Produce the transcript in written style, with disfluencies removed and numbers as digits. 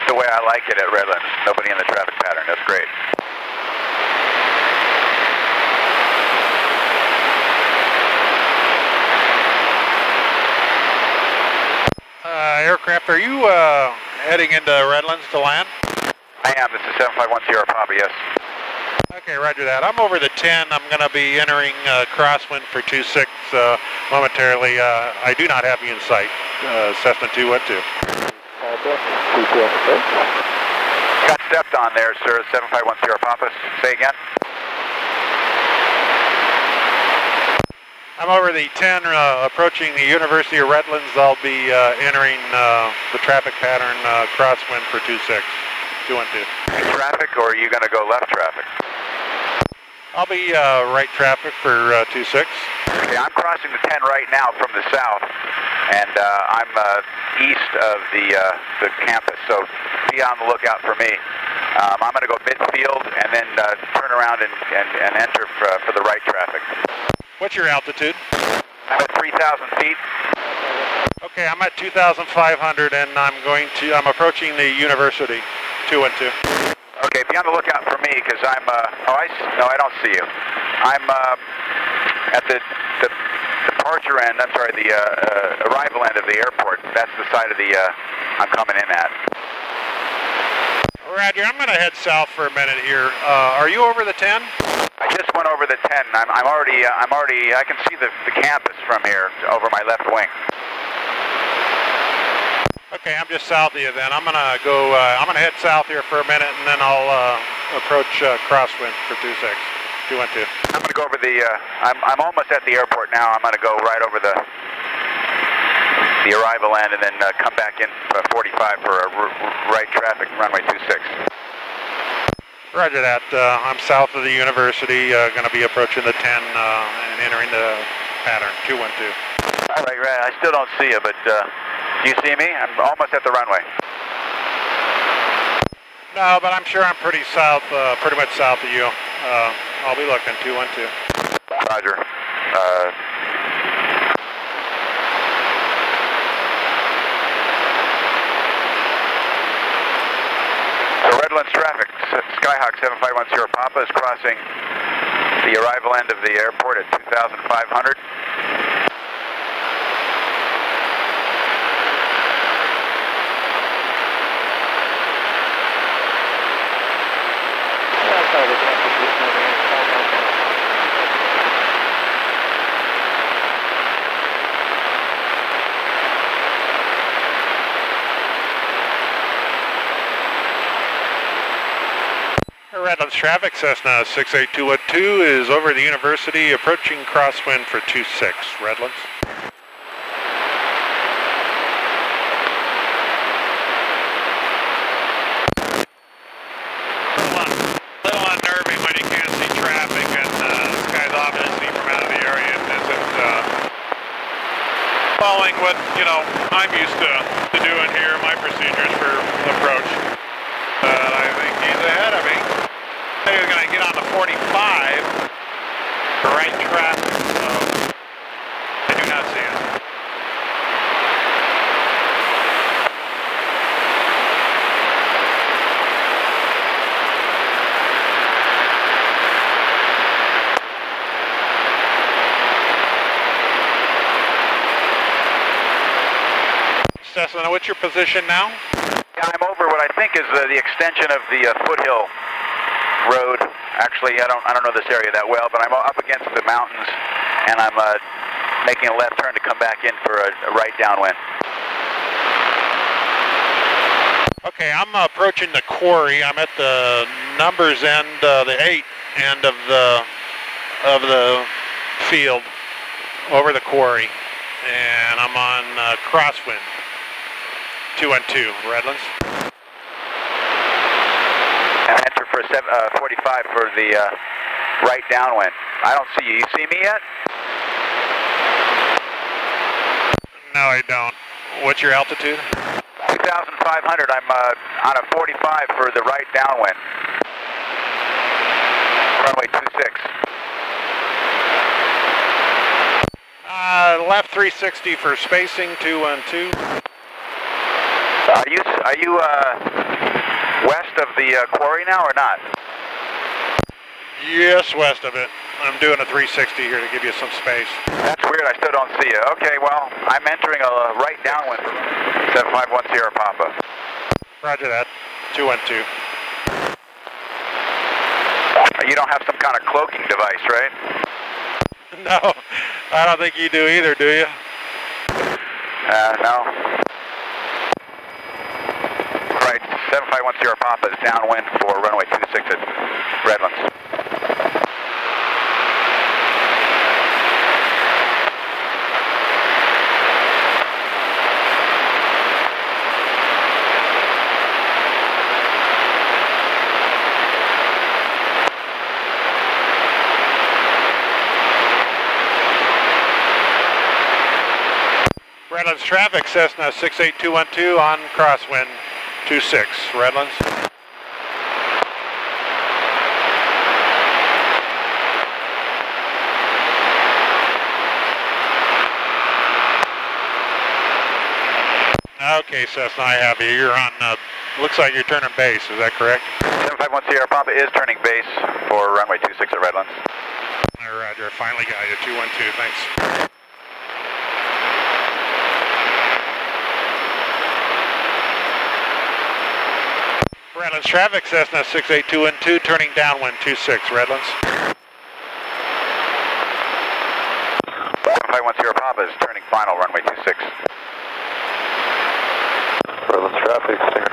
the way I like it at Redlands. Nobody in the traffic pattern. That's great. Aircraft, are you heading into Redlands to land? I am. This is 751 Sierra Papa, yes. Okay, roger that. I'm over the 10. I'm going to be entering crosswind for 26 momentarily. I do not have you in sight. Cessna 212. Got stepped on there, sir. 751 Sierra Papa. Say again. I'm over the 10, approaching the University of Redlands. I'll be entering the traffic pattern crosswind for 26. 212. Traffic, or are you going to go left traffic? I'll be right traffic for 26. Okay, I'm crossing the 10 right now from the south, and I'm east of the campus, so be on the lookout for me. I'm going to go midfield and then turn around and enter for the right traffic. What's your altitude? I'm at 3,000 feet. Okay, I'm at 2,500, and I'm approaching the university. 212. Okay, be on the lookout for me, because I'm, no, I don't see you. I'm at the departure end, I'm sorry, the arrival end of the airport. That's the side of the, I'm coming in at. Roger, I'm going to head south for a minute here. Are you over the 10? I just went over the 10. I'm already, I can see the campus from here over my left wing. Okay, I'm just south of you then. I'm gonna go, I'm gonna head south here for a minute, and then I'll approach crosswind for 26. 212. I'm gonna go over the, I'm almost at the airport now. I'm gonna go right over the arrival end and then come back in 45 for a right traffic, runway 26. Roger that. I'm south of the university, gonna be approaching the 10 and entering the pattern. 212. All right, I still don't see you, but do you see me? I'm almost at the runway. No, but I'm sure I'm pretty south, pretty much south of you. I'll be looking. 212. Roger. So Redlands traffic, Skyhawk 751 Sierra Papa is crossing the arrival end of the airport at 2,500. Redlands traffic, Cessna 68212 is over the university, approaching crosswind for 26. Redlands. A little unnerving when you can't see traffic and this guy's obviously from out of the area and isn't following what, I'm used to doing here, my procedures for approach. But I think he's ahead of me. I think he's going to get on the 45, the right traffic, so I do not see him. Cessna, what's your position now? I'm over what I think is the extension of the foothill road. Actually, I don't know this area that well, but I'm up against the mountains, and I'm making a left turn to come back in for a right downwind. Okay, I'm approaching the quarry. I'm at the numbers end, the 8 end of the field over the quarry, and I'm on crosswind. 212, Redlands. And enter for 45 for the right downwind. I don't see you. You see me yet? No, I don't. What's your altitude? 2,500. I'm on a 45 for the right downwind. Runway 26. Left 360 for spacing, 212. Are you West of the quarry now or not? Yes, west of it. I'm doing a 360 here to give you some space. That's weird, I still don't see you. Okay, well, I'm entering a right downwind for 751 Sierra Papa. Roger that. 212. You don't have some kind of cloaking device, right? No, I don't think you do either, do you? No. Right, 751 Sierra Papa is downwind for runway 26 at Redlands. Redlands traffic, Cessna 68212 on crosswind 26, Redlands. Okay, Cessna, I have you. You're on, looks like you're turning base, is that correct? 751 Sierra Papa is turning base for runway 26 at Redlands. Roger, finally got you, 212, thanks. Redlands traffic, Cessna 68212, turning downwind 26, Redlands. 751 Sierra Papa is turning final runway 26. Redlands traffic, stinger